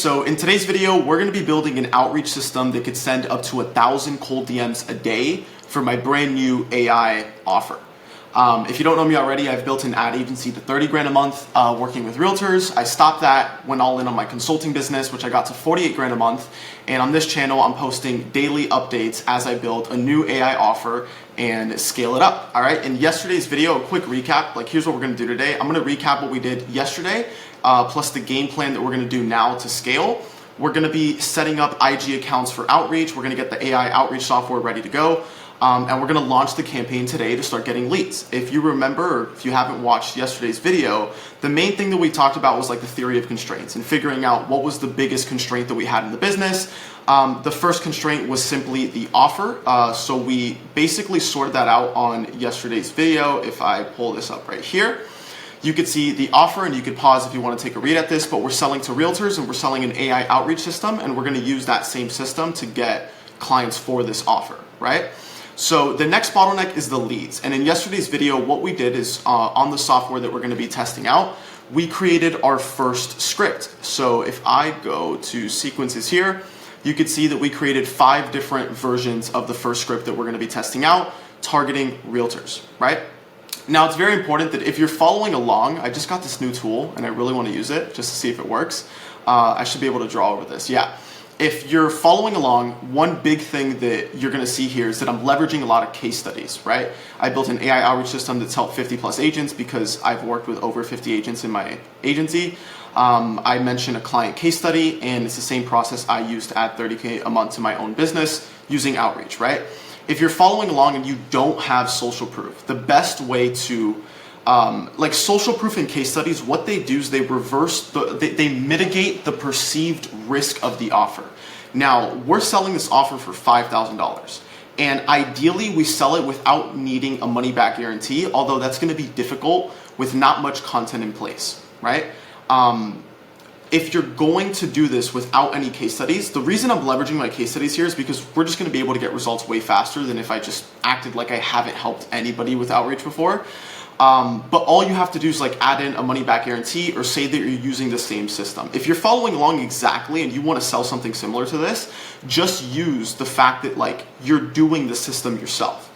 so in today's video, we're going to be building an outreach system that could send up to 1,000 cold DMs a day for my brand new AI offer. If you don't know me already, I've built an ad agency to 30 grand a month working with realtors. I stopped that, went all in on my consulting business, which I got to 48 grand a month. And on this channel, I'm posting daily updates as I build a new AI offer and scale it up. All right. In yesterday's video, a quick recap, like here's what we're going to do today. I'm going to recap what we did yesterday, plus the game plan that we're going to do now to scale. We're going to be setting up IG accounts for outreach. We're going to get the AI outreach software ready to go. And we're going to launch the campaign today to start getting leads. If you remember, or if you haven't watched yesterday's video, the main thing that we talked about was like the theory of constraints and figuring out what was the biggest constraint that we had in the business. The first constraint was simply the offer. So we basically sorted that out on yesterday's video. If I pull this up right here, you could see the offer, and you could pause if you want to take a read at this, but we're selling to realtors and we're selling an AI outreach system, and we're going to use that same system to get clients for this offer, right? So the next bottleneck is the leads. And in yesterday's video, what we did is on the software that we're going to be testing out, we created our first script. So if I go to sequences here, you could see that we created 5 different versions of the first script that we're going to be testing out, targeting realtors, right? Now it's very important that if you're following along, I just got this new tool and I really want to use it just to see if it works. I should be able to draw over this. Yeah. If you're following along, one big thing that you're going to see here is that I'm leveraging a lot of case studies, right? I built an AI outreach system that's helped 50 plus agents because I've worked with over 50 agents in my agency. I mentioned a client case study, and it's the same process I use to add 30K a month to my own business using outreach, right? If you're following along and you don't have social proof, the best way to like social proof and case studies, what they do is they they mitigate the perceived risk of the offer. Now, we're selling this offer for $5,000. And ideally, we sell it without needing a money back guarantee, although that's going to be difficult with not much content in place, right? If you're going to do this without any case studies, the reason I'm leveraging my case studies here is because we're just going to be able to get results way faster than if I just acted like I haven't helped anybody with outreach before. But all you have to do is like add in a money back guarantee or say that you're using the same system. If you're following along exactly and you want to sell something similar to this, just use the fact that like you're doing the system yourself,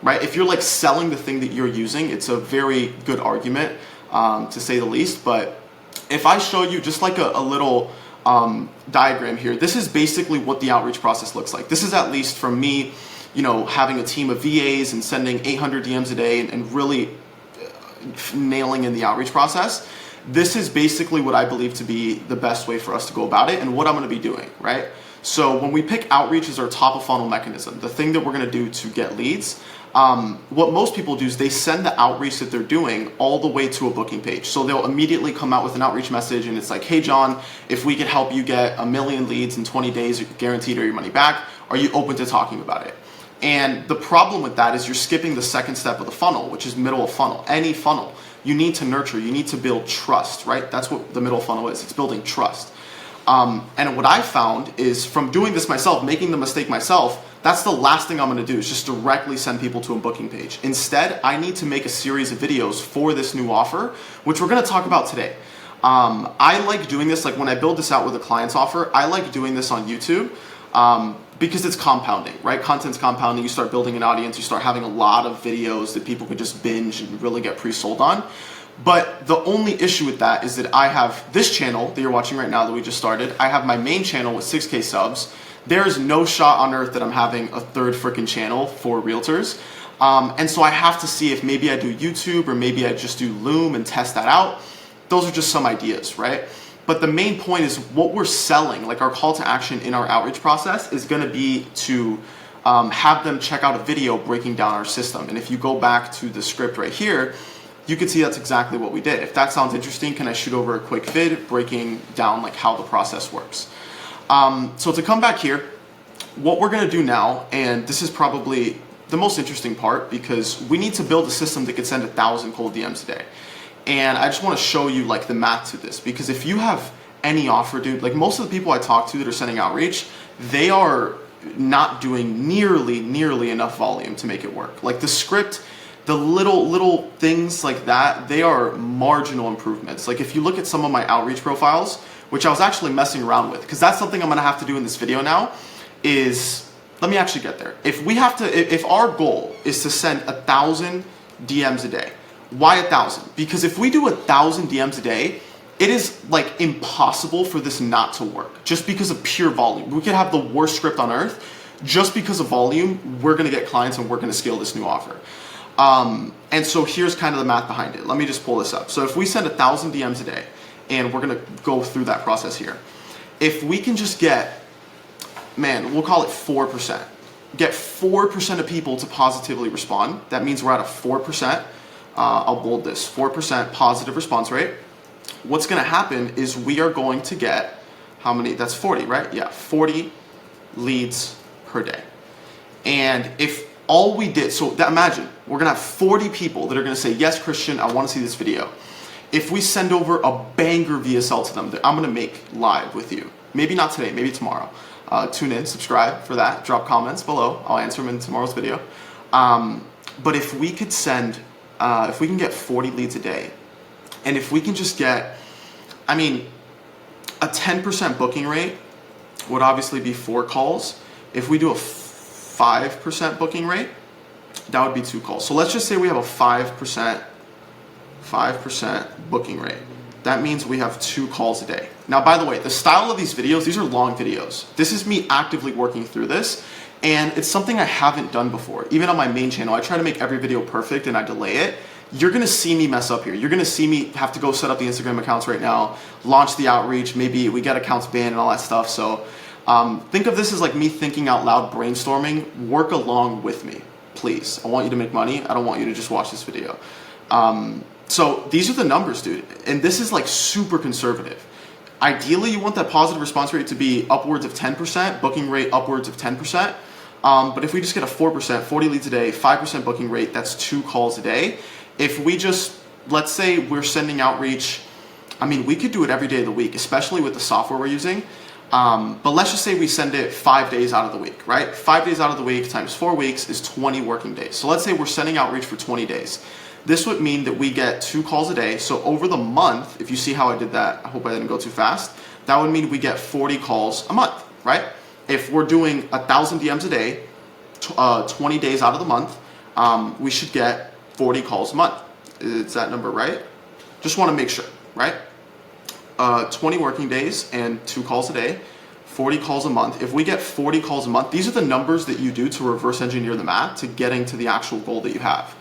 right? If you're like selling the thing that you're using, it's a very good argument, to say the least. But if I show you just like a little diagram here, this is basically what the outreach process looks like. This is at least from me, you know, having a team of VAs and sending 800 DMs a day and really nailing in the outreach process. This is basically what I believe to be the best way for us to go about it and what I'm going to be doing, right? So when we pick outreach as our top of funnel mechanism, the thing that we're going to do to get leads, what most people do is they send the outreach that they're doing all the way to a booking page. So they'll immediately come out with an outreach message and it's like, hey John, if we could help you get 1 million leads in 20 days guaranteed or your money back, are you open to talking about it? And the problem with that is you're skipping the second step of the funnel, which is middle of funnel. Any funnel, you need to nurture, you need to build trust, right? That's what the middle funnel is. It's building trust. And what I found is from doing this myself, making the mistake myself, that's the last thing I'm going to do is just directly send people to a booking page. Instead, I need to make a series of videos for this new offer, which we're going to talk about today. I like doing this, like when I build this out with a client's offer, I like doing this on YouTube. Because it's compounding, right? Content's compounding. You start building an audience. You start having a lot of videos that people could just binge and really get pre-sold on. But the only issue with that is that I have this channel that you're watching right now that we just started. I have my main channel with 6K subs. There's no shot on earth that I'm having a third freaking channel for realtors. And so I have to see if maybe I do YouTube or maybe I just do Loom and test that out. Those are just some ideas, right? But the main point is what we're selling, like our call to action in our outreach process is going to be to have them check out a video breaking down our system. And if you go back to the script right here, you can see that's exactly what we did. If that sounds interesting, can I shoot over a quick vid breaking down like how the process works? So to come back here, what we're going to do now, and this is probably the most interesting part because we need to build a system that could send 1,000 cold DMs a day. And I just want to show you like the math to this because if you have any offer, dude, like most of the people I talk to that are sending outreach, they are not doing nearly enough volume to make it work. Like the script, the little things like that, they are marginal improvements. Like if you look at some of my outreach profiles, which I was actually messing around with, because that's something I'm gonna have to do in this video now, is, let me actually get there. If our goal is to send 1,000 DMs a day, why 1,000? Because if we do 1,000 DMs a day, it is like impossible for this not to work, just because of pure volume. We could have the worst script on earth, just because of volume, we're gonna get clients and we're gonna scale this new offer. And so here's kind of the math behind it. Let me just pull this up. So if we send 1,000 DMs a day, and we're gonna go through that process here. If we can just get, man, we'll call it 4%. Get 4% of people to positively respond. That means we're at a 4%, I'll bold this, 4% positive response rate. What's gonna happen is we are going to get, how many, that's 40, right? Yeah, 40 leads per day. And if all we did, so that, imagine, we're gonna have 40 people that are gonna say, yes, Christian, I wanna see this video. If we send over a banger VSL to them that I'm gonna make live with you, maybe not today, maybe tomorrow. Tune in, subscribe for that, drop comments below, I'll answer them in tomorrow's video. But if we could send, if we can get 40 leads a day, and if we can just get, I mean, a 10% booking rate would obviously be 4 calls. If we do a 5% booking rate, that would be 2 calls. So let's just say we have a 5% booking rate. That means we have 2 calls a day. Now, by the way, the style of these videos, these are long videos. This is me actively working through this, and it's something I haven't done before. Even on my main channel, I try to make every video perfect and I delay it. You're gonna see me mess up here. You're gonna see me have to go set up the Instagram accounts right now, launch the outreach, maybe we get accounts banned and all that stuff. So think of this as like me thinking out loud, brainstorming. Work along with me, please. I want you to make money. I don't want you to just watch this video. So these are the numbers, dude. And this is like super conservative. Ideally, you want that positive response rate to be upwards of 10%, booking rate upwards of 10%. But if we just get a 4%, 40 leads a day, 5% booking rate, that's 2 calls a day. If we just, let's say we're sending outreach, I mean, we could do it every day of the week, especially with the software we're using. But let's just say we send it 5 days out of the week, right? 5 days out of the week times 4 weeks is 20 working days. So let's say we're sending outreach for 20 days. This would mean that we get 2 calls a day. So over the month, if you see how I did that, I hope I didn't go too fast, that would mean we get 40 calls a month, right? If we're doing 1,000 DMs a day, 20 days out of the month, we should get 40 calls a month. Is that number right? Just want to make sure, right? 20 working days and 2 calls a day, 40 calls a month. If we get 40 calls a month, these are the numbers that you do to reverse engineer the math to getting to the actual goal that you have.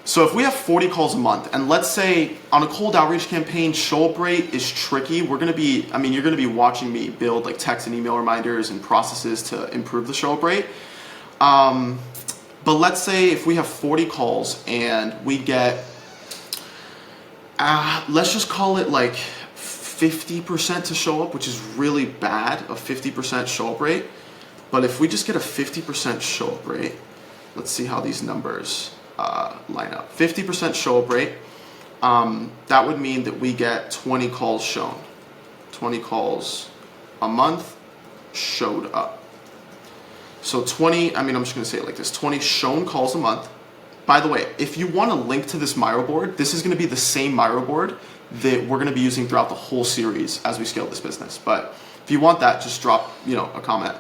So if we have 40 calls a month, and let's say on a cold outreach campaign, show up rate is tricky. We're gonna be, I mean, you're gonna be watching me build like text and email reminders and processes to improve the show up rate. But let's say if we have 40 calls and we get, let's just call it like 50% to show up, which is really bad, a 50% show up rate. But if we just get a 50% show up rate, let's see how these numbers line up. 50% show up rate, that would mean that we get 20 calls shown. 20 calls a month showed up. So 20, I mean, I'm just gonna say it like this, 20 shown calls a month. By the way, if you want a link to this Miro board, this is gonna be the same Miro board that we're gonna be using throughout the whole series as we scale this business. But if you want that, just drop, a comment.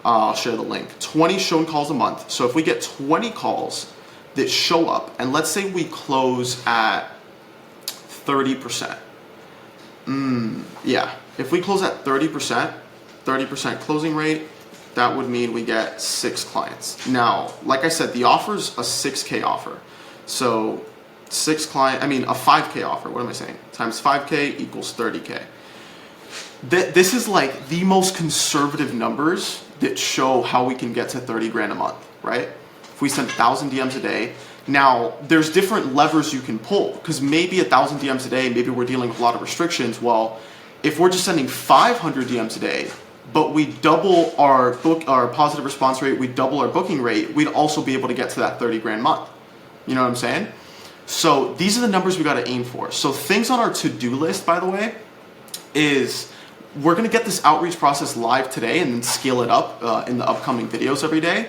I'll share the link. 20 shown calls a month. So if we get 20 calls that show up, and let's say we close at 30%. Yeah, if we close at 30% closing rate, that would mean we get 6 clients. Now, like I said, the offer's a 6K offer. So a 5K offer, what am I saying? Times 5K equals 30K. This is like the most conservative numbers that show how we can get to 30 grand a month, right? If we send 1,000 DMs a day. Now, there's different levers you can pull, because maybe 1,000 DMs a day, maybe we're dealing with a lot of restrictions. Well, if we're just sending 500 DMs a day, but we double our positive response rate, we double our booking rate, we'd also be able to get to that 30 grand a month. You know what I'm saying? So these are the numbers we gotta aim for. So things on our to-do list, by the way, is we're gonna get this outreach process live today and then scale it up in the upcoming videos every day.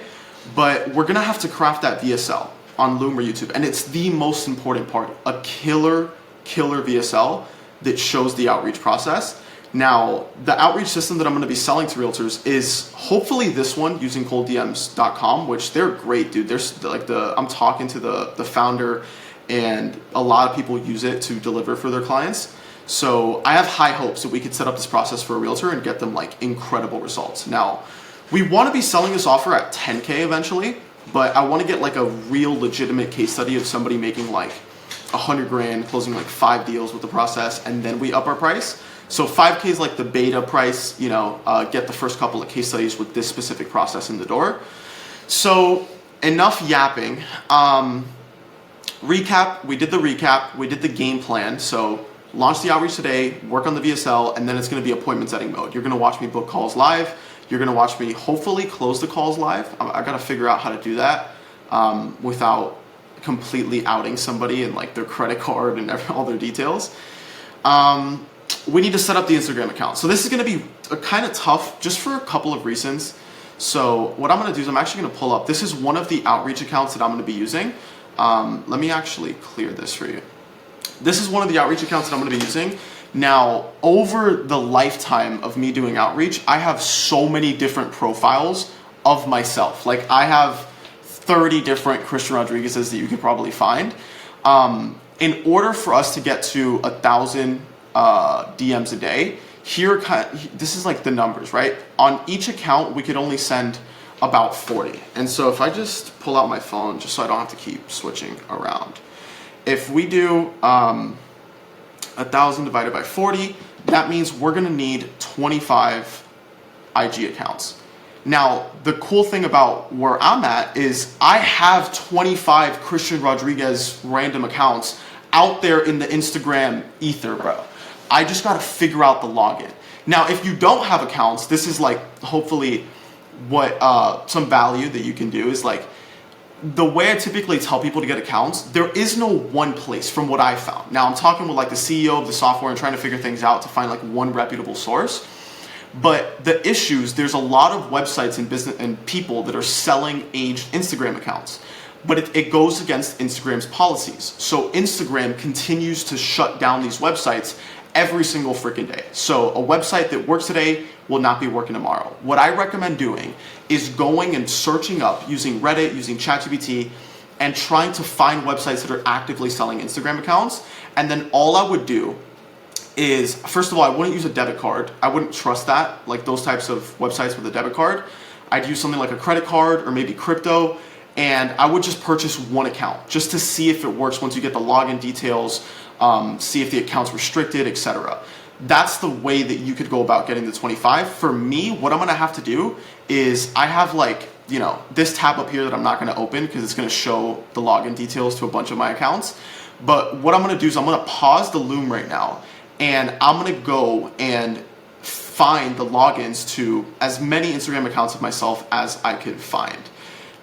But we're gonna have to craft that VSL on Loom or YouTube. And it's the most important part, a killer VSL that shows the outreach process. Now, the outreach system that I'm going to be selling to realtors is hopefully this one using colddms.com, which they're great, dude. There's like I'm talking to the founder, and a lot of people use it to deliver for their clients. So I have high hopes that we could set up this process for a realtor and get them like incredible results. Now, we want to be selling this offer at 10K eventually, but I want to get like a real legitimate case study of somebody making like 100 grand, closing like 5 deals with the process, and then we up our price. So 5K is like the beta price, get the first couple of case studies with this specific process in the door. So enough yapping. Recap, we did the game plan. So launch the outreach today, work on the VSL, and then it's gonna be appointment setting mode. You're gonna watch me book calls live. You're gonna watch me hopefully close the calls live. I gotta figure out how to do that without completely outing somebody and like their credit card and all their details. We need to set up the Instagram account. So this is gonna be kind of tough just for a couple of reasons. So what I'm gonna do is I'm actually gonna pull up, this is one of the outreach accounts that I'm gonna be using. Let me actually clear this for you. This is one of the outreach accounts that I'm gonna be using. Now, over the lifetime of me doing outreach, I have so many different profiles of myself. Like I have 30 different Christian Rodriguez's that you could probably find. In order for us to get to 1,000 DMs a day, this is like the numbers, right? On each account, we could only send about 40. And so if I just pull out my phone, just so I don't have to keep switching around. If we do 1,000 divided by 40, that means we're gonna need 25 IG accounts. Now, the cool thing about where I'm at is I have 25 Christian Rodriguez random accounts out there in the Instagram ether, bro. I just gotta figure out the login. Now, if you don't have accounts, this is like hopefully what some value that you can do is like, the way I typically tell people to get accounts, there is no one place from what I found. Now I'm talking with like the CEO of the software and trying to figure things out to find like one reputable source. But the issues, there's a lot of websites and business and people that are selling aged Instagram accounts. But it goes against Instagram's policies. So Instagram continues to shut down these websites every single freaking day. So a website that works today will not be working tomorrow. What I recommend doing is going and searching up using Reddit, using ChatGPT, and trying to find websites that are actively selling Instagram accounts. And then all I would do is, first of all, I wouldn't use a debit card. I wouldn't trust that, like those types of websites with a debit card. I'd use something like a credit card or maybe crypto, and I would just purchase one account just to see if it works once you get the login details, see if the account's restricted, etc. That's the way that you could go about getting the 25. For me, what I'm gonna have to do is I have like, this tab up here that I'm not gonna open because it's gonna show the login details to a bunch of my accounts. But what I'm gonna do is I'm gonna pause the Loom right now, and I'm gonna go and find the logins to as many Instagram accounts of myself as I could find.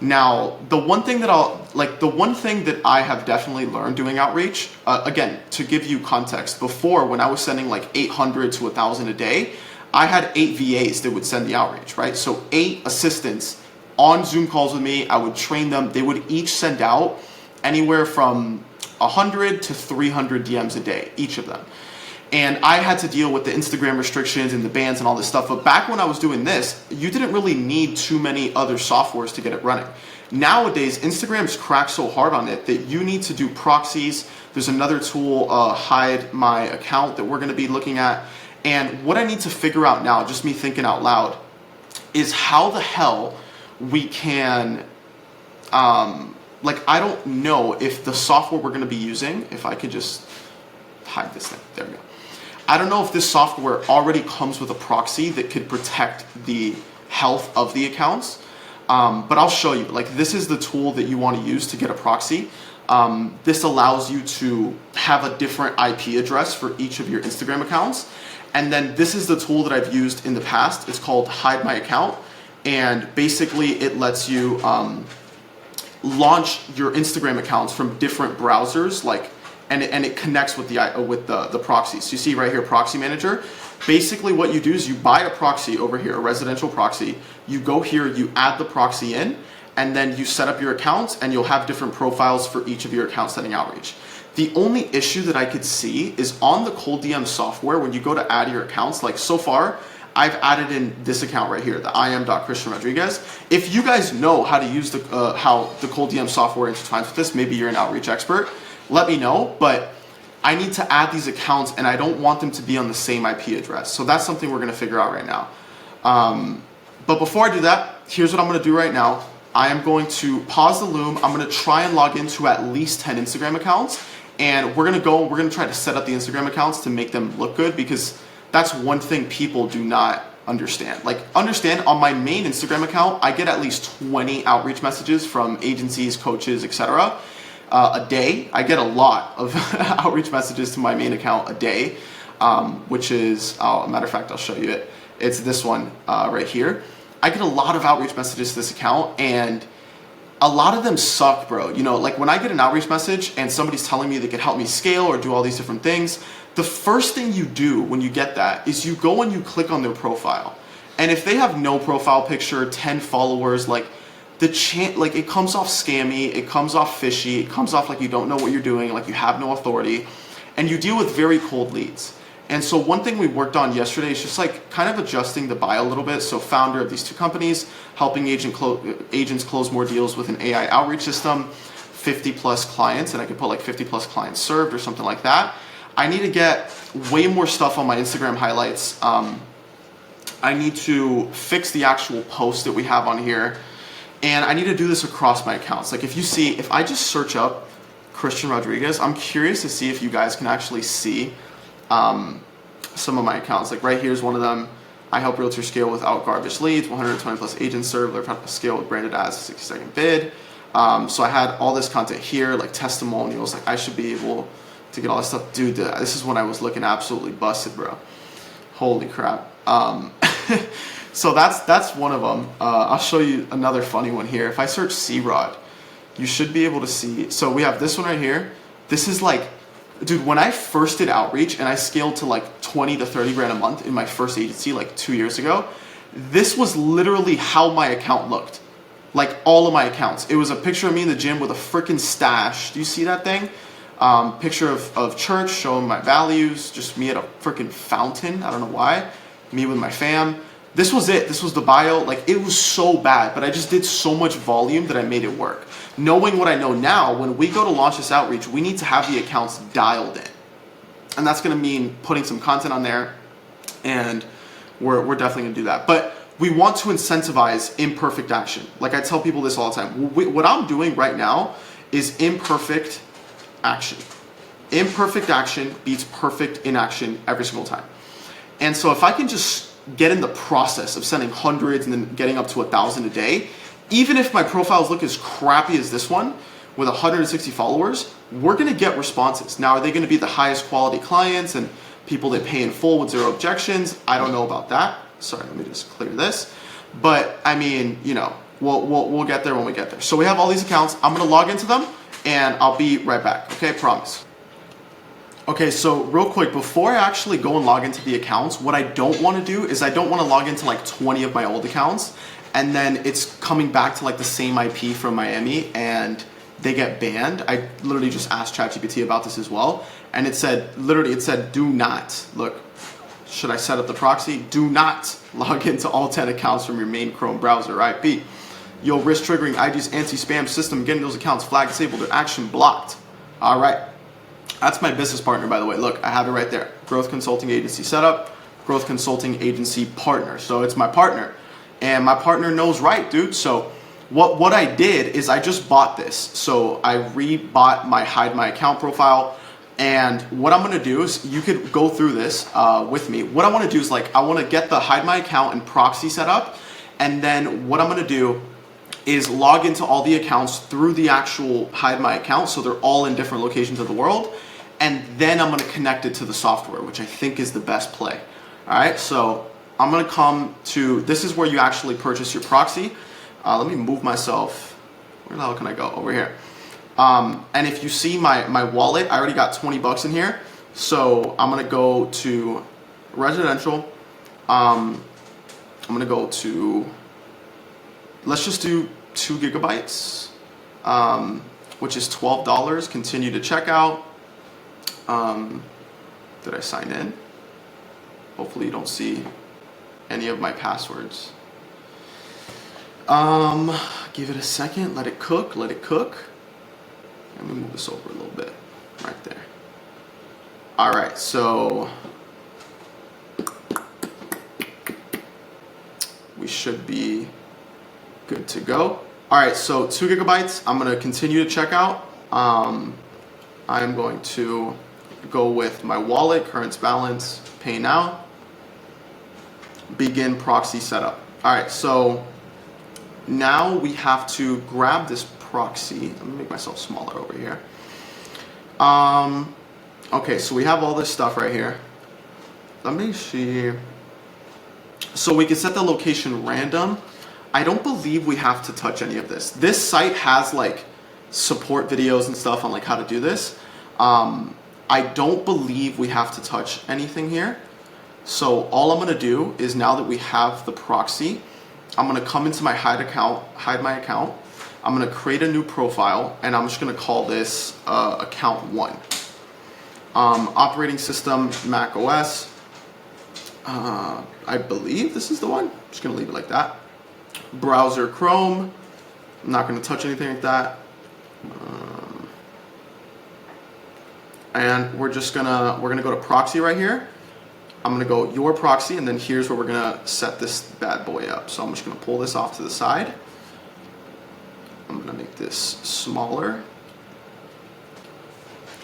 Now, the one thing that I have definitely learned doing outreach, again, to give you context, before when I was sending like 800 to 1,000 a day, I had 8 VAs that would send the outreach, right? So 8 assistants on Zoom calls with me. I would train them. They would each send out anywhere from 100 to 300 DMs a day, each of them. And I had to deal with the Instagram restrictions and the bans and all this stuff. But back when I was doing this, you didn't really need too many other softwares to get it running. Nowadays, Instagram's cracked so hard on it that you need to do proxies. There's another tool, Hide My Account, that we're gonna be looking at. And what I need to figure out now, just me thinking out loud, is how the hell we can, I don't know if the software we're gonna be using, if I could just hide this thing, there we go. I don't know if this software already comes with a proxy that could protect the health of the accounts, but I'll show you. Like, this is the tool that you want to use to get a proxy. This allows you to have a different IP address for each of your Instagram accounts. And then this is the tool that I've used in the past. It's called Hide My Account. And basically it lets you launch your Instagram accounts from different browsers, and it connects with the proxies. So you see right here, Proxy Manager. Basically what you do is you buy a proxy over here, a residential proxy. You go here, you add the proxy in, and then you set up your accounts, and you'll have different profiles for each of your accounts setting outreach. The only issue that I could see is on the Cold DM software, when you go to add your accounts, like so far, I've added in this account right here, the im.christianrodriguez. If you guys know how to use how the Cold DM software intertwines with this, maybe you're an outreach expert, let me know. But I need to add these accounts and I don't want them to be on the same IP address. So that's something we're gonna figure out right now. But before I do that, here's what I'm gonna do right now. I am going to pause the Loom. I'm gonna try and log into at least 10 Instagram accounts. And we're gonna try to set up the Instagram accounts to make them look good, because that's one thing people do not understand. Like, understand, on my main Instagram account, I get at least 20 outreach messages from agencies, coaches, etc. A day. I get a lot of outreach messages to my main account a day, which is, matter of fact, I'll show you it. It's this one right here. I get a lot of outreach messages to this account, and a lot of them suck, bro. You know, like when I get an outreach message and somebody's telling me they could help me scale or do all these different things, the first thing you do when you get that is you go and you click on their profile. And if they have no profile picture, 10 followers, like it comes off scammy, it comes off fishy, it comes off like you don't know what you're doing, like you have no authority, and you deal with very cold leads. And so one thing we worked on yesterday is just like kind of adjusting the bio a little bit. So founder of these two companies, helping agents close more deals with an AI outreach system, 50 plus clients, and I could put like 50 plus clients served or something like that. I need to get way more stuff on my Instagram highlights. I need to fix the actual post that we have on here. And I need to do this across my accounts. Like if I just search up Christian Rodriguez, I'm curious to see if you guys can actually see some of my accounts. Like right here's one of them. I help realtors scale without garbage leads, 120 plus agents served, learn how to scale with branded ads, 60-second bid. So I had all this content here, like testimonials. Like I should be able to get all this stuff. Dude, this is when I was looking absolutely busted, bro. Holy crap. So that's one of them. I'll show you another funny one here. If I search C-Rod, you should be able to see. So we have this one right here. This is like, dude, when I first did outreach and I scaled to like 20 to 30 grand a month in my first agency like 2 years ago, this was literally how my account looked. Like all of my accounts. It was a picture of me in the gym with a freaking stash. Do you see that thing? Picture of church showing my values, just me at a freaking fountain. I don't know why. Me with my fam. This was it. This was the bio. Like it was so bad, but I just did so much volume that I made it work. Knowing what I know now, when we go to launch this outreach, we need to have the accounts dialed in. And that's going to mean putting some content on there, and we're definitely going to do that. But we want to incentivize imperfect action. Like I tell people this all the time. What I'm doing right now is imperfect action. Imperfect action beats perfect inaction every single time. And so if I can just get in the process of sending hundreds and then getting up to 1,000 a day, even if my profiles look as crappy as this one with 160 followers, we're going to get responses. Now, are they going to be the highest quality clients and people that pay in full with zero objections? I don't know about that. Sorry, let me just clear this. But I mean, you know, we'll get there when we get there. So we have all these accounts. I'm going to log into them and I'll be right back. Okay, promise. Okay, so real quick, before I actually go and log into the accounts, what I don't want to do is I don't want to log into like 20 of my old accounts and then it's coming back to like the same IP from Miami and they get banned. I literally just asked ChatGPT about this as well, and it said, do not, look, should I set up the proxy? Do not log into all 10 accounts from your main Chrome browser IP. You'll risk triggering IG's anti-spam system, getting those accounts flagged disabled or action blocked. All right. That's my business partner, by the way. Look, I have it right there. Growth Consulting Agency Setup, Growth Consulting Agency Partner. So it's my partner. And my partner knows right, dude. So what I did is I just bought this. So I rebought my Hide My Account profile. And what I'm going to do is, you could go through this with me. What I want to do is I want to get the Hide My Account and proxy set up. And then what I'm going to do is log into all the accounts through the actual Hide My Account. So they're all in different locations of the world. And then I'm going to connect it to the software, which I think is the best play. All right, so I'm going to come to, this is where you actually purchase your proxy. Let me move myself. Where the hell can I go? Over here. And if you see my wallet, I already got 20 bucks in here. So I'm going to go to residential. I'm going to go to, let's just do 2 gigabytes, which is $12. Continue to checkout. Did I sign in? Hopefully you don't see any of my passwords. Give it a second, let it cook, let it cook. Let me move this over a little bit, right there. All right, so we should be good to go. All right, so 2 gigabytes, I'm gonna continue to check out. I'm going to go with my wallet, current balance, pay now, begin proxy setup. All right, so now we have to grab this proxy. Let me make myself smaller over here. Okay, so we have all this stuff right here. Let me see. So we can set the location random. I don't believe we have to touch any of this. This site has like support videos and stuff on like how to do this. I don't believe we have to touch anything here. So all I'm gonna do is, now that we have the proxy, I'm gonna come into my hide my account. I'm gonna create a new profile, and I'm just gonna call this account 1. Operating system, Mac OS. I believe this is the one. I'm just gonna leave it like that. Browser, Chrome. I'm not gonna touch anything like that. And we're gonna go to proxy right here. I'm gonna go your proxy, and then here's where we're gonna set this bad boy up. So I'm just gonna pull this off to the side. I'm gonna make this smaller.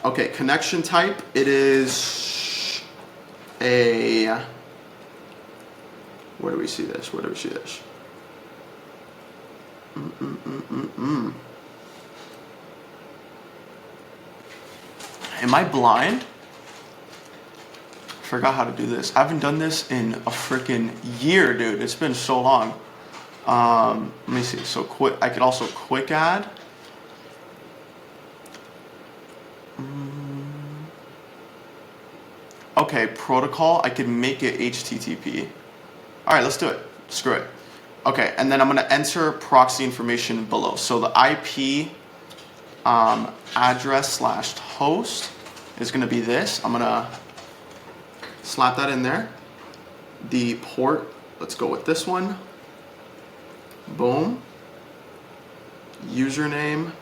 Okay, connection type, it is a, where do we see this? Where do we see this? Am I blind? Forgot how to do this. I haven't done this in a freaking year, dude. It's been so long. Let me see. So I could also quick add. Okay, protocol. I could make it HTTP. All right, let's do it. Screw it. Okay, and then I'm gonna enter proxy information below. So the IP address / host is gonna be this. I'm gonna slap that in there. The port, let's go with this one. Boom. Username.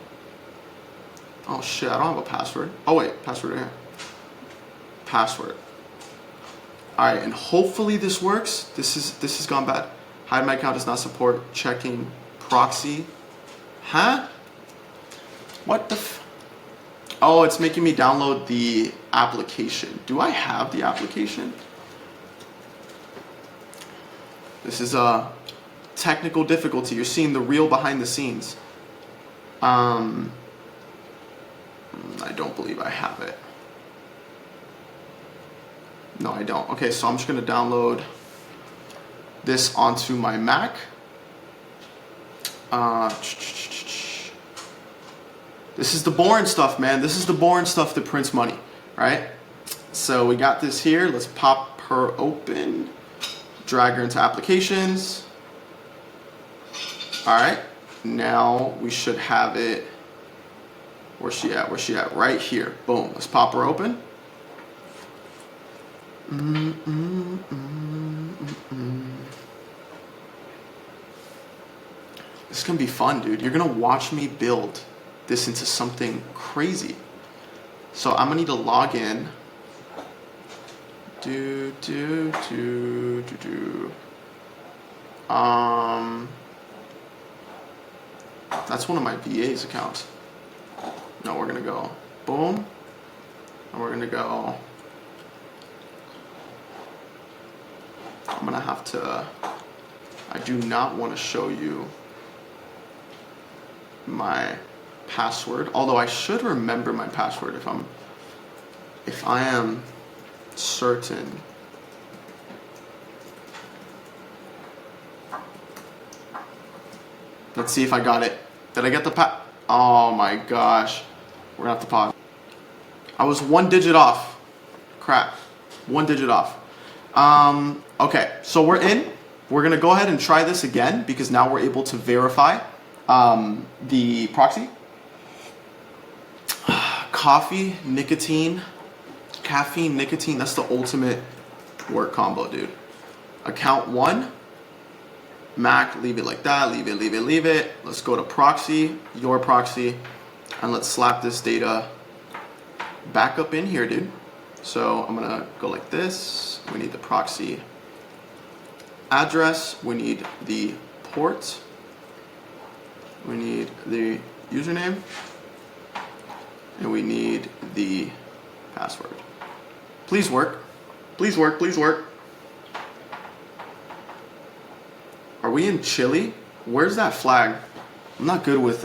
Oh shit, I don't have a password. Oh wait, password right here. Password. All right, and hopefully this works. This has gone bad. Hide my account does not support checking proxy. Huh? What the Oh, it's making me download the application. Do I have the application? This is a technical difficulty. You're seeing the real behind the scenes. I don't believe I have it. No, I don't. Okay, so I'm just gonna download this onto my Mac. This is the boring stuff, man. This is the boring stuff that prints money, right? So we got this here. Let's pop her open. Drag her into applications. All right. Now we should have it. Where's she at? Where's she at? Right here. Boom. Let's pop her open. This is gonna be fun, dude. You're gonna watch me build this into something crazy. So I'm gonna need to log in. That's one of my VA's accounts. No, we're gonna go boom, and we're gonna go. I'm gonna have to. I do not want to show you my password, although I should remember my password if I am certain. Let's see if I got it. Did I get the oh my gosh. We're gonna have to pause. I was 1 digit off. Crap. 1 digit off. Okay, so we're in. We're gonna go ahead and try this again because now we're able to verify the proxy. Coffee, nicotine, caffeine, nicotine, that's the ultimate work combo, dude. Account 1, MAC, leave it like that, leave it. Let's go to proxy, your proxy, and let's slap this data back up in here, dude. So I'm gonna go like this. We need the proxy address, we need the port, we need the username, and we need the password. Please work. Please work, please work. Are we in Chile? Where's that flag? I'm not good with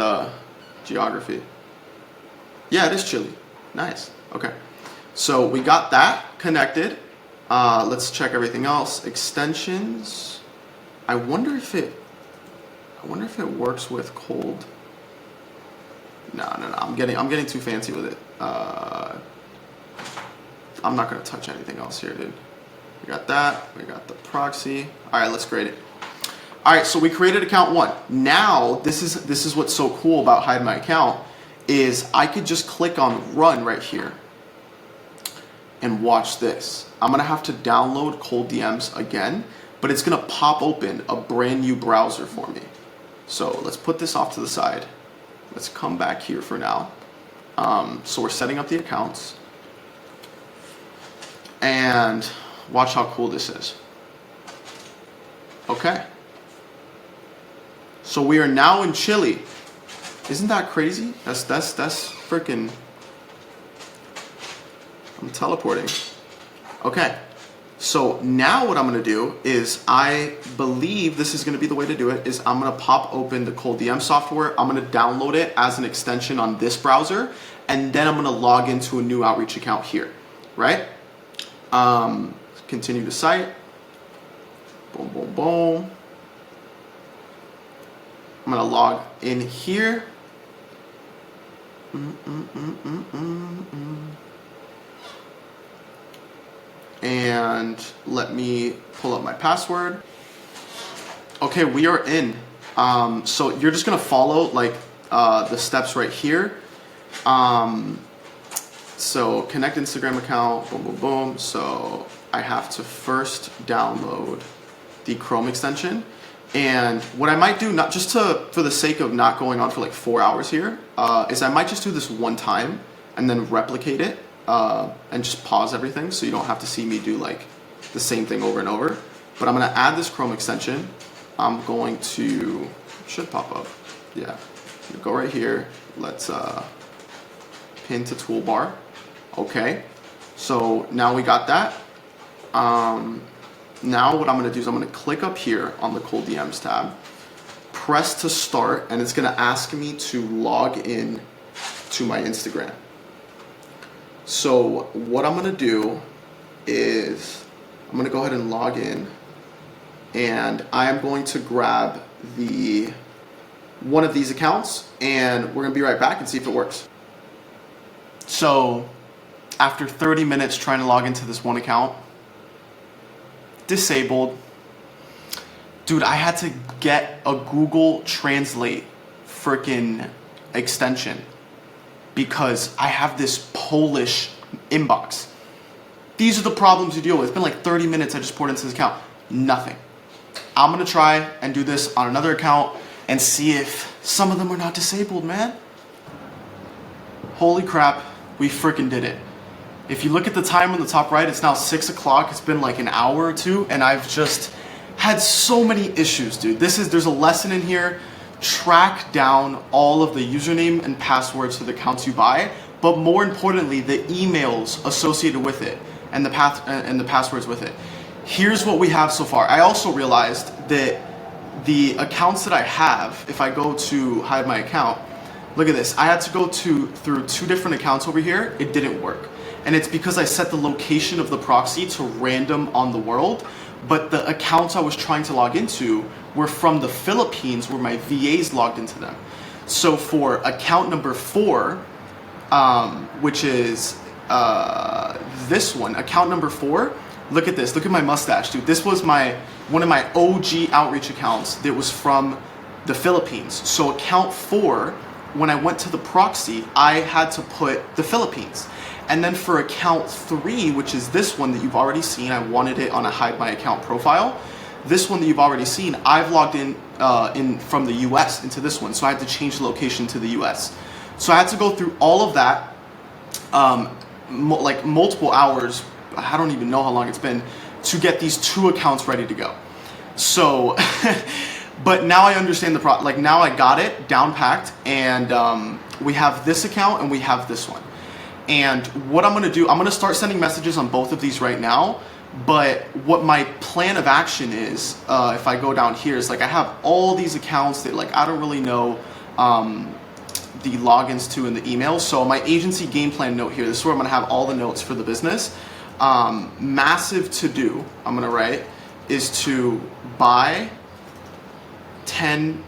geography. Yeah, it is Chile. Nice. Okay. So we got that connected. Let's check everything else. Extensions. I wonder if it works with cold. No. I'm getting too fancy with it. I'm not gonna touch anything else here, dude. We got that. We got the proxy. All right, let's create it. All right, so we created account 1. Now this is what's so cool about Hide My Account is I could just click on run right here and watch this. I'm gonna have to download Cold DMs again, but it's gonna pop open a brand new browser for me. So let's put this off to the side. Let's come back here for now. So we're setting up the accounts. And watch how cool this is. Okay. So we are now in Chile. Isn't that crazy? That's freaking. I'm teleporting. Okay. So now what I'm gonna do is, I believe this is gonna be the way to do it, is I'm gonna pop open the Cold DM software. I'm gonna download it as an extension on this browser, and then I'm gonna log into a new Outreach account here, right? Continue to site. Boom, boom, boom. I'm gonna log in here. And let me pull up my password. Okay, we are in. So you're just gonna follow like the steps right here. So connect Instagram account, boom, boom, boom. So I have to first download the Chrome extension. And what I might do, not just for the sake of not going on for like 4 hours here, is I might just do this one time and then replicate it and just pause everything so you don't have to see me do like the same thing over and over. But I'm gonna add this Chrome extension. I'm going to, should pop up, yeah. Go right here, let's pin to toolbar. Okay, so now we got that. Now what I'm gonna do is I'm gonna click up here on the Cold DMs tab, press to start, and it's gonna ask me to log in to my Instagram. So what I'm gonna do is I'm gonna go ahead and log in, and I am going to grab one of these accounts, and we're gonna be right back and see if it works. So after 30 minutes trying to log into this one account, disabled. Dude, I had to get a Google Translate freaking extension because I have this Polish inbox. These are the problems you deal with. It's been like 30 minutes I just poured into this account. Nothing. I'm gonna try and do this on another account and see if some of them are not disabled, man. Holy crap, we freaking did it. If you look at the time on the top right, it's now 6 o'clock. It's been like an hour or two, and I've just had so many issues, dude. There's a lesson in here. Track down all of the username and passwords to the accounts you buy, but more importantly, the emails associated with it and the passwords with it. Here's what we have so far. I also realized that the accounts that I have, if I go to hide my account, look at this. I had to go through 2 different accounts over here. It didn't work. And it's because I set the location of the proxy to random on the world, but the accounts I was trying to log into were from the Philippines where my VAs logged into them. So for account number 4, which is this one, account number 4, look at this, look at my mustache, dude. This was one of my OG Outreach accounts that was from the Philippines. So account 4, when I went to the proxy, I had to put the Philippines. And then for account 3, which is this one that you've already seen, I wanted it on a hide my account profile. This one that you've already seen, I've logged in from the US into this one. So I had to change the location to the US. So I had to go through all of that, like multiple hours, I don't even know how long it's been, to get these 2 accounts ready to go. So, but now I understand like now I got it down packed, and we have this account and we have this one. And what I'm gonna do, I'm gonna start sending messages on both of these right now. But what my plan of action is, if I go down here, is like I have all these accounts that like I don't really know the logins to in the email. So my agency game plan note here, this is where I'm gonna have all the notes for the business. Massive to do, I'm gonna write, is to buy 10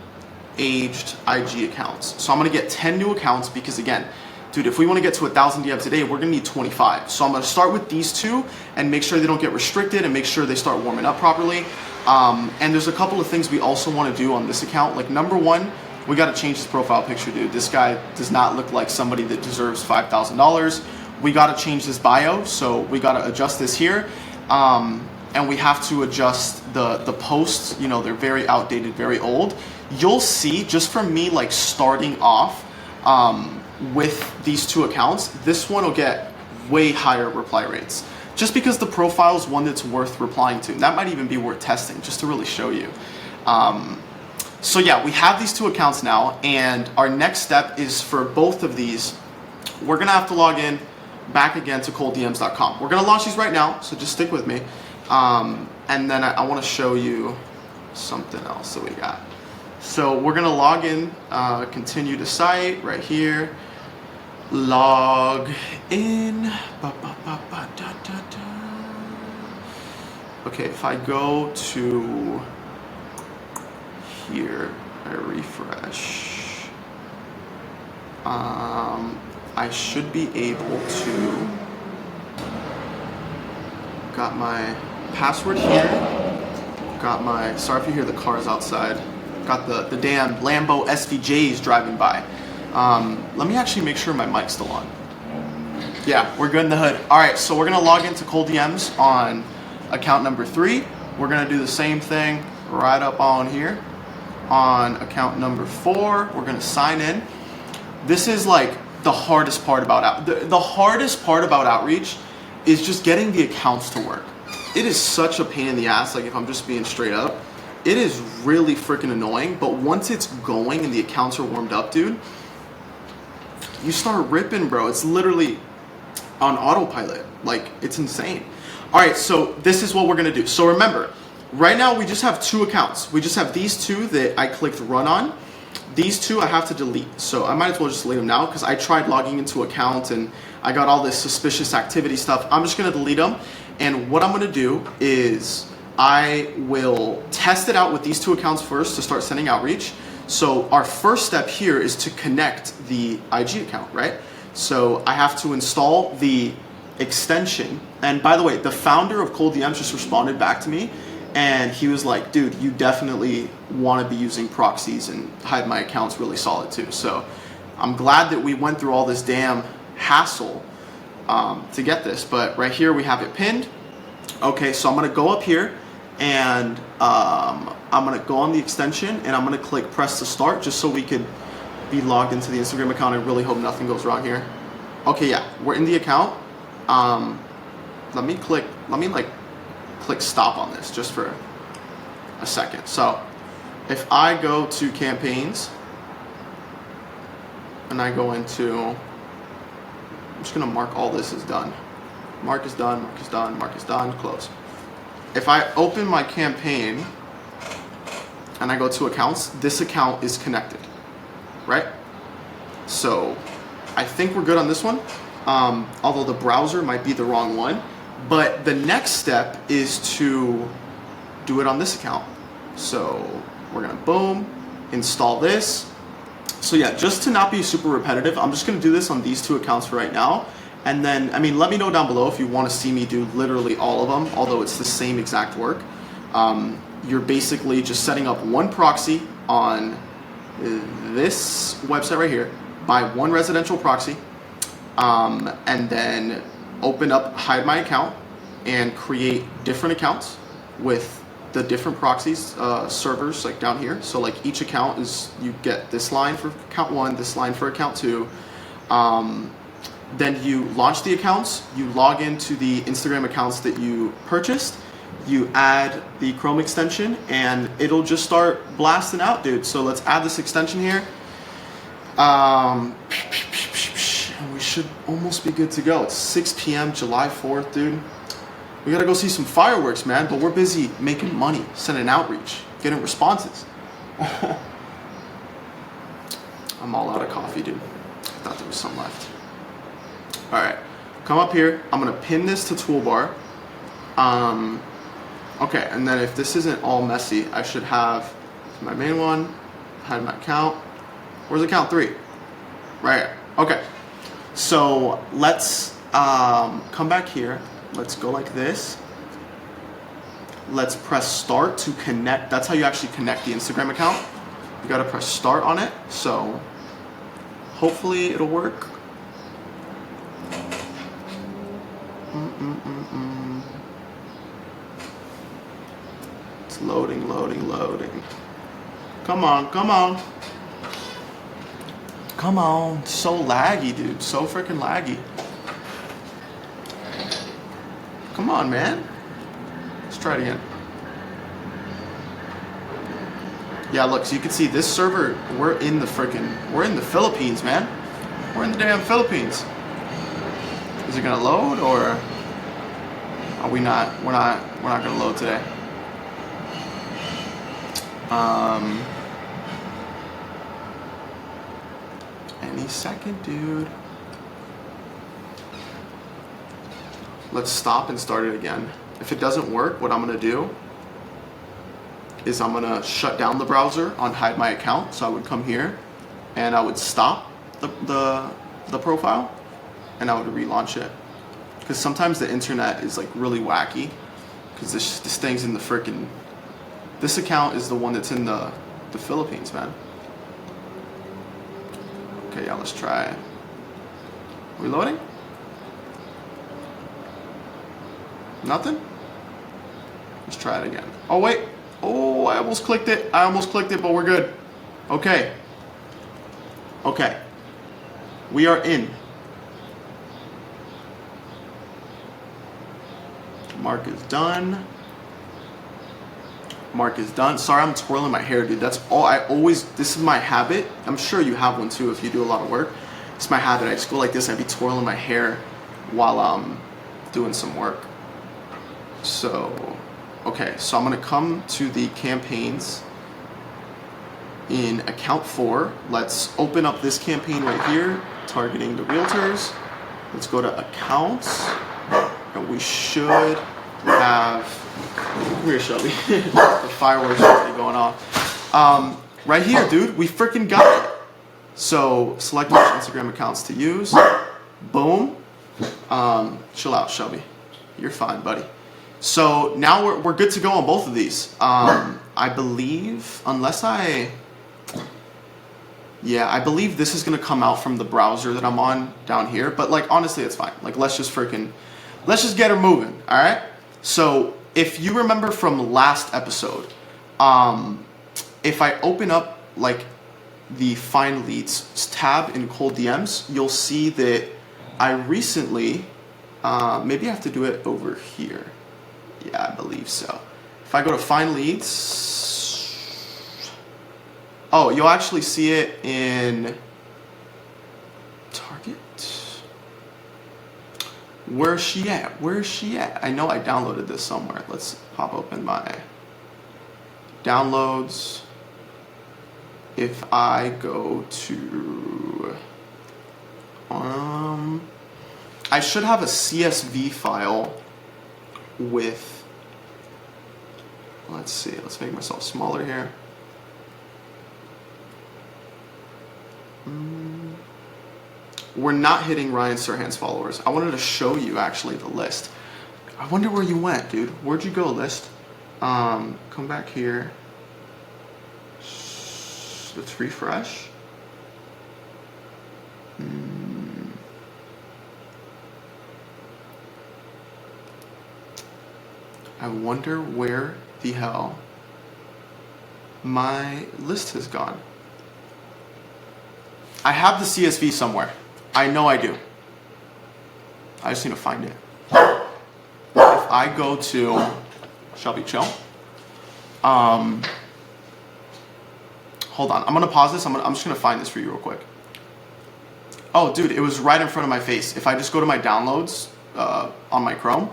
aged IG accounts. So I'm gonna get 10 new accounts because again, dude, if we want to get to 1,000 DMs a day, we're gonna need 25. So I'm gonna start with these 2 and make sure they don't get restricted and make sure they start warming up properly. And there's a couple of things we also want to do on this account. Like number 1, we got to change his profile picture, dude. This guy does not look like somebody that deserves $5,000. We got to change this bio, so we got to adjust this here. And we have to adjust the posts. You know, they're very outdated, very old. You'll see just from me like starting off with these 2 accounts, this one will get way higher reply rates. Just because the profile is one that's worth replying to. That might even be worth testing just to really show you. So yeah, we have these 2 accounts now, and our next step is for both of these, we're gonna have to log in back again to colddms.com. We're gonna launch these right now, so just stick with me. And then I wanna show you something else that we got. So we're gonna log in, continue to site right here, log in. Okay, if I go to here, I refresh, I should be able to, got my password here, got my, sorry if you hear the cars outside, got the damn Lambo SVJs driving by. Let me actually make sure my mic's still on. Yeah, we're good in the hood. All right, so we're gonna log into Cold DMs on account number 3. We're gonna do the same thing right up on here. On account number 4, we're gonna sign in. This is like the hardest part about the hardest part about outreach is just getting the accounts to work. It is such a pain in the ass, like if I'm just being straight up. It is really freaking annoying, but once it's going and the accounts are warmed up, dude, you start ripping, bro. It's literally on autopilot. Like, it's insane. All right, so this is what we're gonna do. So remember, right now we just have 2 accounts. We just have these 2 that I clicked run on. These 2 I have to delete. So I might as well just delete them now because I tried logging into account and I got all this suspicious activity stuff. I'm just gonna delete them. And what I'm gonna do is I will test it out with these 2 accounts first to start sending outreach. So our first step here is to connect the IG account, right? So I have to install the extension. And by the way, the founder of Cold DMs just responded back to me and he was like, dude, you definitely want to be using proxies, and hide my account's really solid too. So I'm glad that we went through all this damn hassle to get this, but right here we have it pinned. Okay, so I'm gonna go up here and I'm gonna go on the extension and I'm gonna click press to start just so we could be logged into the Instagram account. I really hope nothing goes wrong here. Okay, yeah, we're in the account. Let me click stop on this just for a second. So if I go to campaigns and I go into, I'm just gonna mark all this as done. Mark is done, mark is done, mark is done, close. If I open my campaign and I go to accounts, this account is connected, right? So I think we're good on this one, although the browser might be the wrong one. But the next step is to do it on this account. So we're gonna boom, install this. So yeah, just to not be super repetitive, I'm just gonna do this on these 2 accounts for right now. And then, I mean, let me know down below if you want to see me do literally all of them, although it's the same exact work. You're basically just setting up one proxy on this website right here, buy one residential proxy, and then open up Hide My Account and create different accounts with the different proxies, servers like down here. So like each account is, you get this line for account 1, this line for account 2. Then you launch the accounts, you log into the Instagram accounts that you purchased, you add the Chrome extension, and it'll just start blasting out, dude. So let's add this extension here. We should almost be good to go. It's 6 p.m. July 4th, dude. We gotta go see some fireworks, man, but we're busy making money, sending outreach, getting responses. I'm all out of coffee, dude. I thought there was some left. All right, come up here. I'm gonna pin this to toolbar. Okay, and then if this isn't all messy, I should have my main one, Hide My Account. Where's account 3? Right here. Okay, so let's come back here. Let's go like this. Let's press start to connect. That's how you actually connect the Instagram account. You gotta press start on it. So hopefully it'll work. It's loading, loading, loading. Come on, come on. Come on. So laggy, dude. So freaking laggy. Come on, man. Let's try it again. Yeah, look, so you can see this server, we're in the Philippines, man. We're in the damn Philippines. Is it gonna load, or are we not? We're not gonna load today. Any second, dude. Let's stop and start it again. If it doesn't work, what I'm gonna do is I'm gonna shut down the browser on Hide My Account. So I would come here and I would stop the profile and I would relaunch it. Because sometimes the internet is like really wacky. Because this thing's in the frickin', this account is the one that's in the Philippines, man. Okay, yeah, let's try it. Reloading? Nothing? Let's try it again. Oh, wait. Oh, I almost clicked it. But we're good. Okay. Okay. We are in. Mark is done. Mark is done. Sorry, I'm twirling my hair, dude. That's all I always, this is my habit. I'm sure you have one too if you do a lot of work. It's my habit. I just go like this and I'd be twirling my hair while I'm doing some work. So, okay, so I'm gonna come to the campaigns in account 4. Let's open up this campaign right here, targeting the realtors. Let's go to accounts, and we should have, come here, Shelby. The fireworks are already going off. Right here, dude, we freaking got it. So select which Instagram accounts to use. Boom. Chill out, Shelby. You're fine, buddy. So now we're good to go on both of these. I believe, I believe this is gonna come out from the browser that I'm on down here. But like honestly, it's fine. Like let's just get her moving. All right. So if you remember from last episode, if I open up like the Find Leads tab in Cold DMs, you'll see that I recently, maybe I have to do it over here. Yeah, I believe so. If I go to Find Leads, oh, you'll actually see it in Target. Where's she at? Where's she at? I know I downloaded this somewhere. Let's pop open my downloads. If I go to, I should have a CSV file with, let's see, let's make myself smaller here. We're not hitting Ryan Serhant's followers. I wanted to show you actually the list. I wonder where you went, dude. Where'd you go, list? Come back here. Let's refresh. wonder where the hell my list has gone. I have the CSV somewhere. I know I do. I just need to find it. If I go to Shelby Chill, hold on, I'm gonna pause this. I'm just gonna find this for you real quick. Oh, dude, it was right in front of my face. If I just go to my downloads on my Chrome,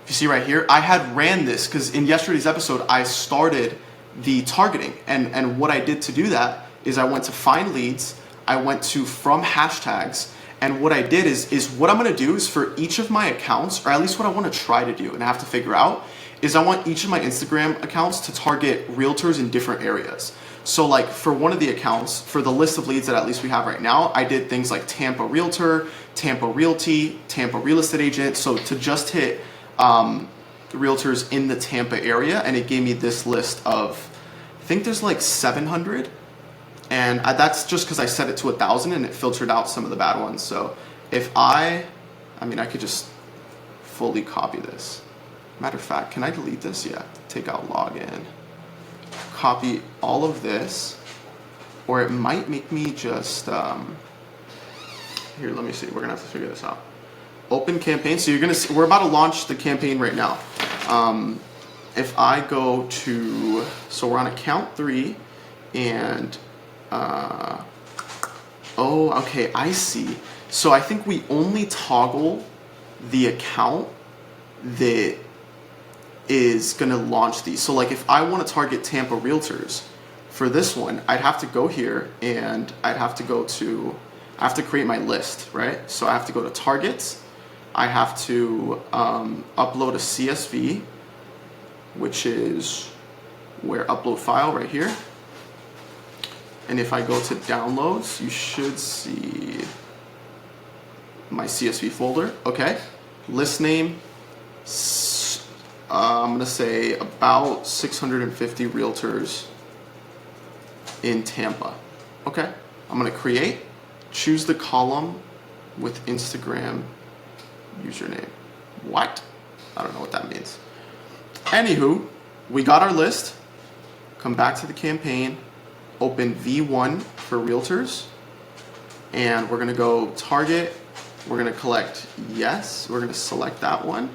if you see right here, I had ran this because in yesterday's episode, I started the targeting. And what I did to do that is I went to find leads, I went to from hashtags, and what I did is what I'm gonna do is for each of my accounts, or at least what I wanna try to do and I have to figure out, is I want each of my Instagram accounts to target realtors in different areas. So like for one of the accounts, for the list of leads that at least we have right now, I did things like Tampa Realtor, Tampa Realty, Tampa Real Estate Agent. So to just hit realtors in the Tampa area, and it gave me this list of, I think there's like 700. And that's just because I set it to 1,000 and it filtered out some of the bad ones. So if I could just fully copy this. Matter of fact, can I delete this? Yeah, take out login. Copy all of this, or it might make me just, here, let me see, we're gonna have to figure this out. Open campaign, so you're gonna see, we're about to launch the campaign right now. If I go to, so we're on account 3, and, oh, okay, I see. So I think we only toggle the account that is gonna launch these. So like if I wanna target Tampa Realtors, for this one, I'd have to go here and I'd have to go to, I have to create my list, right? So I have to go to targets, I have to upload a CSV, which is where upload file right here. And if I go to downloads, you should see my CSV folder, okay? List name, I'm gonna say about 650 realtors in Tampa. Okay, I'm gonna create, choose the column with Instagram username. What? I don't know what that means. Anywho, we got our list. Come back to the campaign, open V1 for realtors, and we're gonna go target. We're gonna collect yes, we're gonna select that one.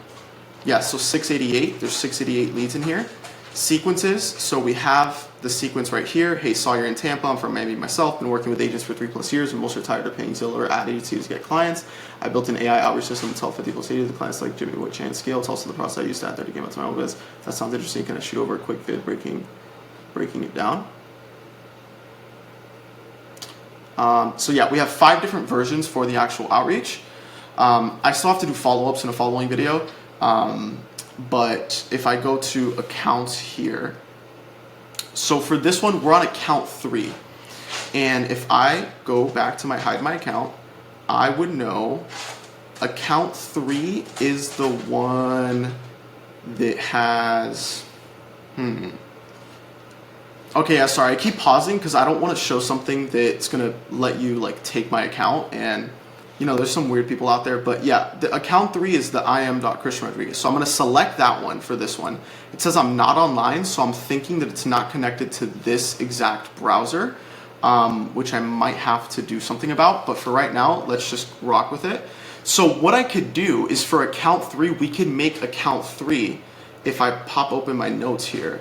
Yeah, so 688, there's 688 leads in here. Sequences, so we have the sequence right here. Hey, saw you're in Tampa, I'm from Miami myself, been working with agents for 3+ years, and most are tired of paying Zillow or ad agencies to get clients. I built an AI outreach system to tell 50+ agents, the clients like Jimmy Wood, Chance Scale. It's also the process I used to add 30 months to my own business. If that sounds interesting, can I shoot over a quick vid breaking it down? So yeah, we have 5 different versions for the actual outreach. I still have to do follow-ups in a following video. But if I go to accounts here, so for this one, we're on account 3. And if I go back to my hide my account, I would know account 3 is the one that has, okay, yeah, sorry, I keep pausing because I don't want to show something that's going to let you like take my account, and you know, there's some weird people out there, but yeah, the account 3 is the im.christianrodriguez. So I'm gonna select that one for this one. It says I'm not online, so I'm thinking that it's not connected to this exact browser, which I might have to do something about, but for right now, let's just rock with it. So what I could do is for account 3, we could make account 3, if I pop open my notes here,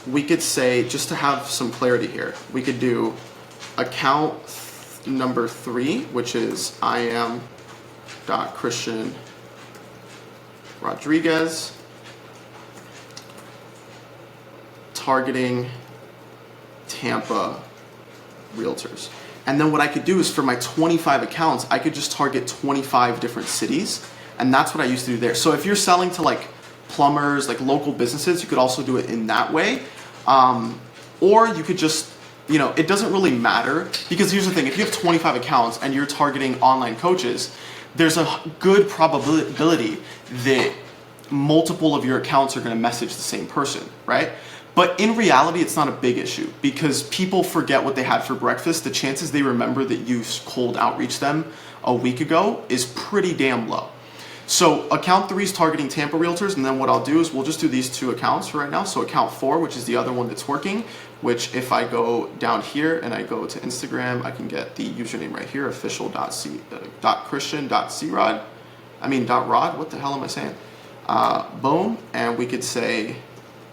we could say, just to have some clarity here, we could do account number 3, which is im.christianrodriguez, targeting Tampa realtors. And then what I could do is for my 25 accounts, I could just target 25 different cities, and that's what I used to do there. So if you're selling to like plumbers, like local businesses, you could also do it in that way. Or you could just, you know, it doesn't really matter, because here's the thing, if you have 25 accounts and you're targeting online coaches, there's a good probability that multiple of your accounts are going to message the same person, right? But in reality, it's not a big issue, because people forget what they had for breakfast. The chances they remember that you cold outreach them a week ago is pretty damn low. So account 3 is targeting Tampa realtors, and then what I'll do is we'll just do these 2 accounts right now. So account 4, which is the other one that's working, which if I go down here and I go to Instagram, I can get the username right here, official.christian.crod. I mean .rod, what the hell am I saying? Boom, and we could say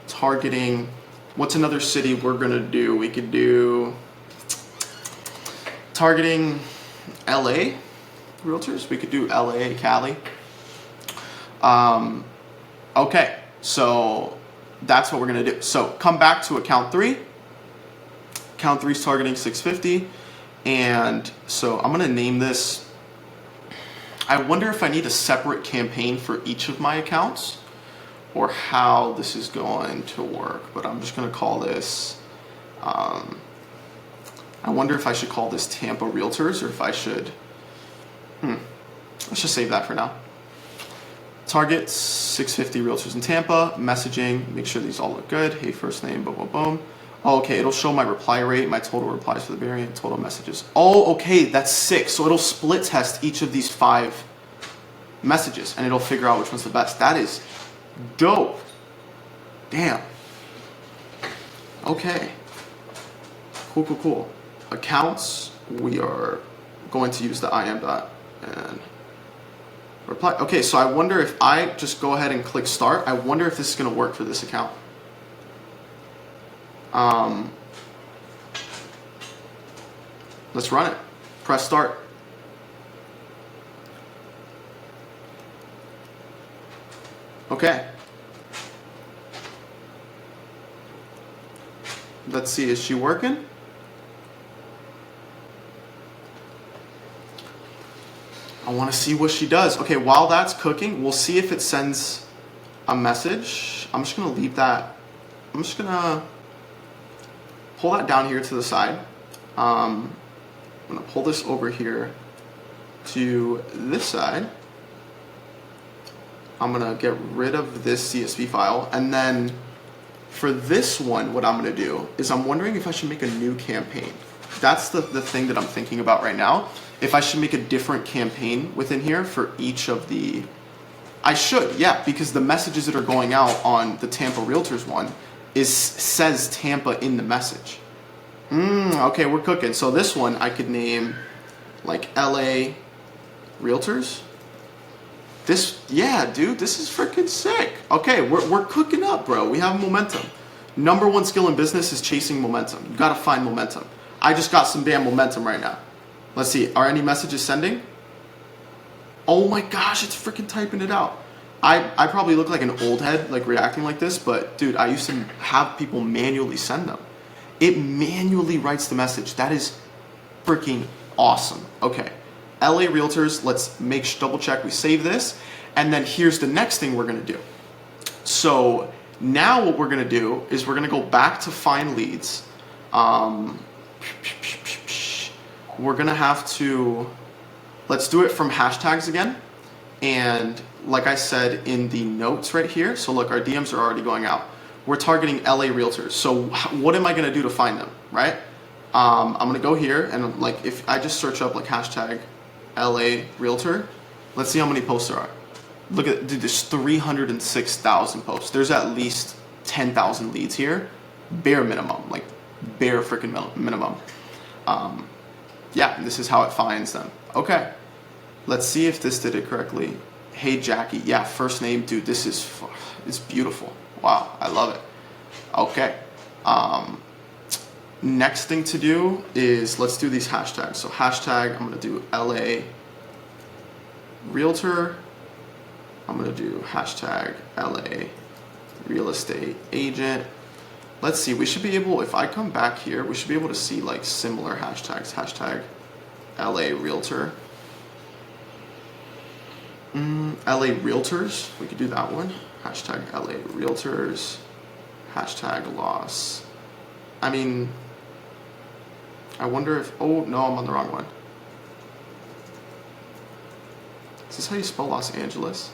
targeting, what's another city we're gonna do? We could do targeting LA realtors. We could do LA, Cali. Okay, so that's what we're gonna do. So come back to account 3. Account 3 is targeting 650, and so I'm gonna name this. I wonder if I need a separate campaign for each of my accounts, or how this is going to work. But I'm just gonna call this. I wonder if I should call this Tampa Realtors, or if I should. Let's just save that for now. Target 650 realtors in Tampa, messaging, make sure these all look good. Hey, first name, boom, boom, boom. Oh, okay, it'll show my reply rate, my total replies for the variant, total messages. Oh, okay, that's 6. So it'll split test each of these 5 messages, and it'll figure out which one's the best. That is dope. Damn. Okay. Cool, cool, cool. Accounts, we are going to use the IM dot and reply. Okay, so I wonder if I just go ahead and click start, I wonder if this is going to work for this account. Let's run it. Press start. Okay. Let's see, is she working? I want to see what she does. Okay, while that's cooking, we'll see if it sends a message. I'm just going to leave that. I'm just going to pull that down here to the side. I'm going to pull this over here to this side. I'm going to get rid of this CSV file. And then for this one, what I'm going to do is I'm wondering if I should make a new campaign. That's the thing that I'm thinking about right now. If I should make a different campaign within here for each of the... I should, yeah, because the messages that are going out on the Tampa Realtors one says Tampa in the message. Okay, we're cooking. So this one I could name like LA Realtors. This, yeah, dude, this is freaking sick. Okay, we're cooking up, bro. We have momentum. Number 1 skill in business is chasing momentum. You gotta find momentum. I just got some damn momentum right now. Let's see, are any messages sending? Oh my gosh, it's freaking typing it out. I probably look like an old head, like reacting like this, but dude, I used to have people manually send them. It manually writes the message. That is freaking awesome. Okay, LA Realtors, let's double check we save this. And then here's the next thing we're gonna do. So now what we're gonna do is we're gonna go back to find leads. We're gonna have to, let's do it from hashtags again. And like I said in the notes right here, so look, our DMs are already going out. We're targeting LA Realtors. So what am I gonna do to find them, right? I'm gonna go here and like if I just search up like hashtag LA Realtor, let's see how many posts there are. Look at, dude, there's 306,000 posts. There's at least 10,000 leads here, bare minimum, like bare freaking minimum. Yeah, this is how it finds them. Okay, let's see if this did it correctly. Hey Jackie, yeah, first name, dude, this is, it's beautiful. Wow, I love it. Okay, next thing to do is let's do these hashtags. So hashtag, I'm gonna do LA Realtor. I'm gonna do hashtag LA Real Estate Agent. Let's see, we should be able, if I come back here, we should be able to see like similar hashtags. Hashtag LA Realtor. LA Realtors, we could do that one. Hashtag LA Realtors. Hashtag loss. I mean, I wonder if, oh no, I'm on the wrong one. Is this how you spell Los Angeles?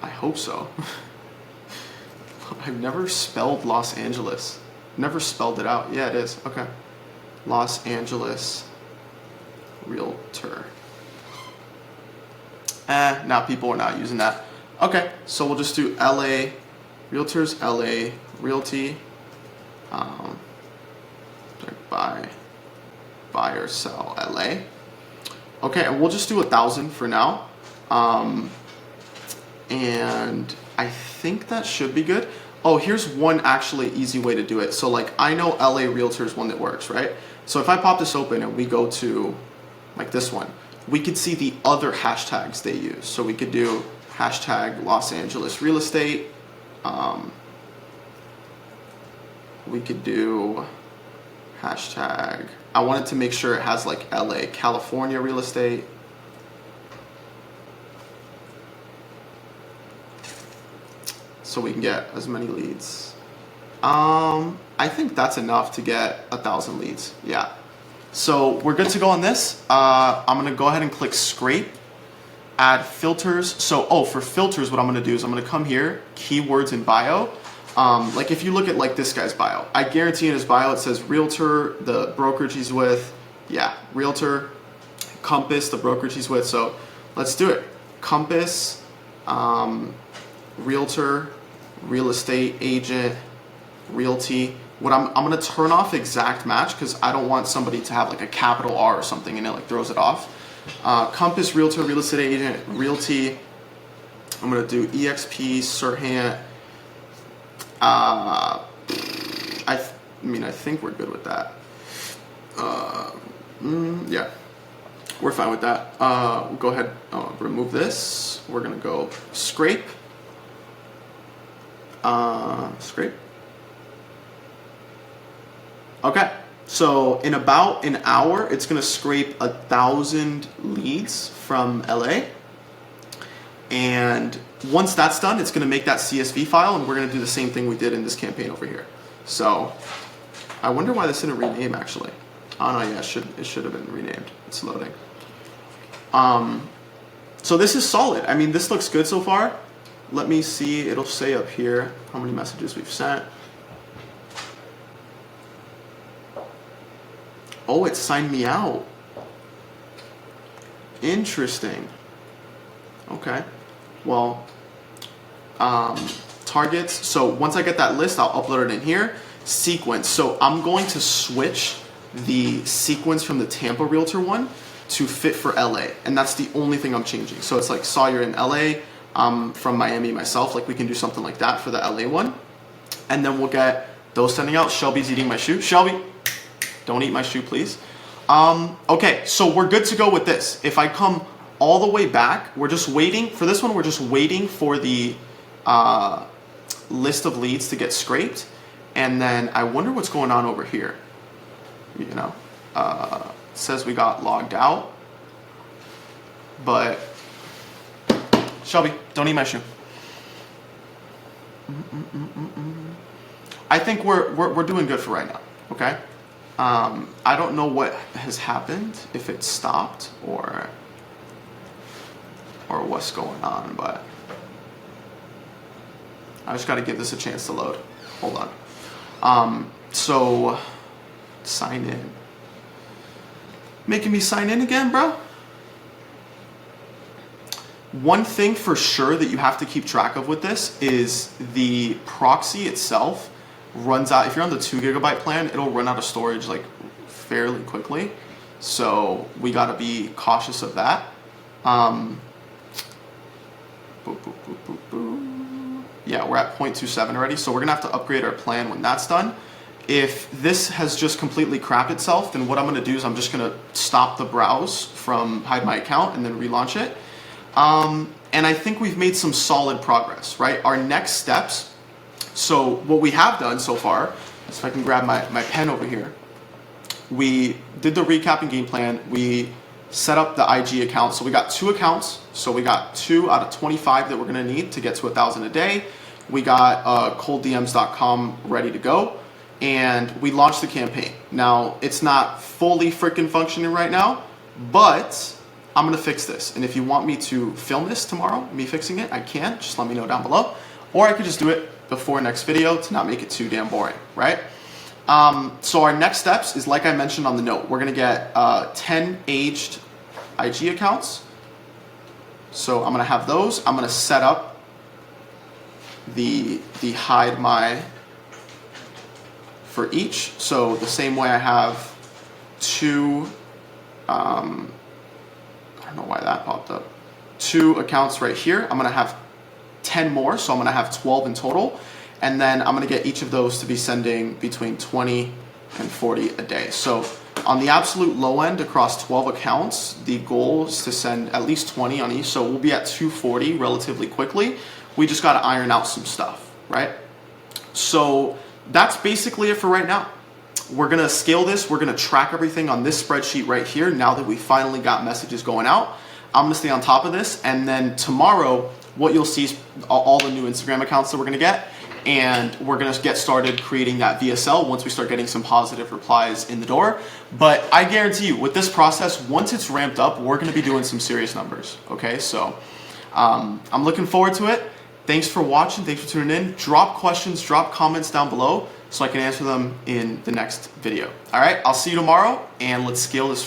I hope so. I've never spelled Los Angeles. Never spelled it out. Yeah, it is. Okay. Los Angeles Realtor. Now people are not using that. Okay, so we'll just do LA Realtors, LA Realty, buy or sell LA. Okay, and we'll just do 1,000 for now. And I think that should be good. Oh, here's one actually easy way to do it. So like I know LA Realtor is one that works, right? So if I pop this open and we go to like this one, we could see the other hashtags they use. So we could do hashtag Los Angeles real estate. We could do hashtag, I wanted to make sure it has like LA California real estate. So we can get as many leads. I think that's enough to get 1,000 leads. Yeah. So we're good to go on this. I'm gonna go ahead and click scrape, add filters. So, for filters, what I'm gonna do is I'm gonna come here, keywords in bio. Like if you look at like this guy's bio, I guarantee in his bio it says realtor, the brokerage he's with. Yeah, realtor, Compass, the brokerage he's with. So let's do it. Compass, realtor, real estate agent, realty. What I'm gonna turn off exact match because I don't want somebody to have like a capital R or something and it like throws it off. Compass, realtor, real estate agent, realty. I'm gonna do EXP, Serhant. I think we're good with that. Yeah, we're fine with that. We'll go ahead, remove this. We're gonna go scrape. Scrape. Okay, so in about an hour, it's gonna scrape 1,000 leads from LA. And once that's done, it's gonna make that CSV file, and we're gonna do the same thing we did in this campaign over here. So I wonder why this didn't rename actually. Oh no, yeah, it should have been renamed. It's loading. So this is solid. I mean, this looks good so far. Let me see, it'll say up here how many messages we've sent. Oh, it signed me out. Interesting. Okay. Well, targets. So once I get that list, I'll upload it in here. Sequence. So I'm going to switch the sequence from the Tampa Realtor one to fit for LA. And that's the only thing I'm changing. So it's like, saw you're in LA. From Miami myself. Like we can do something like that for the LA one. And then we'll get those sending out. Shelby's eating my shoe. Shelby, don't eat my shoe, please. Okay, so we're good to go with this. If I come all the way back, we're just waiting for this one. We're just waiting for the list of leads to get scraped. And then I wonder what's going on over here. You know, it says we got logged out, but Shelby, don't eat my shoe. I think we're doing good for right now. Okay. I don't know what has happened, if it stopped or what's going on, but I just got to give this a chance to load. Hold on. So sign in. Making me sign in again, bro? One thing for sure that you have to keep track of with this is the proxy itself runs out. If you're on the 2 GB plan, it'll run out of storage like fairly quickly. So we got to be cautious of that. Yeah, we're at 0.27 already. So we're going to have to upgrade our plan when that's done. If this has just completely crapped itself, then what I'm going to do is I'm just going to stop the browse from hide my account and then relaunch it. And I think we've made some solid progress, right? Our next steps. So what we have done so far, if I can grab my pen over here, we did the recap and game plan. We set up the IG account. So we got 2 accounts. So we got 2 out of 25 that we're going to need to get to 1,000 a day. We got colddms.com ready to go. And we launched the campaign. Now, it's not fully freaking functioning right now, but I'm gonna fix this. And if you want me to film this tomorrow, me fixing it, I can. Just let me know down below. Or I could just do it before next video to not make it too damn boring, right? So our next steps is, like I mentioned on the note, we're gonna get 10 aged IG accounts. So I'm gonna have those. I'm gonna set up the hide my for each. So the same way I have two, I don't know why that popped up, 2 accounts right here. I'm gonna have 10 more, so I'm gonna have 12 in total. And then I'm gonna get each of those to be sending between 20 and 40 a day. So on the absolute low end across 12 accounts, the goal is to send at least 20 on each. So we'll be at 240 relatively quickly. We just gotta iron out some stuff, right? So that's basically it for right now. We're gonna scale this. We're gonna track everything on this spreadsheet right here. Now that we finally got messages going out, I'm gonna stay on top of this. And then tomorrow, what you'll see is all the new Instagram accounts that we're gonna get. And we're gonna get started creating that VSL once we start getting some positive replies in the door. But I guarantee you, with this process, once it's ramped up, we're gonna be doing some serious numbers, okay? So I'm looking forward to it. Thanks for watching, thanks for tuning in. Drop questions, drop comments down below so I can answer them in the next video. All right, I'll see you tomorrow, and let's scale this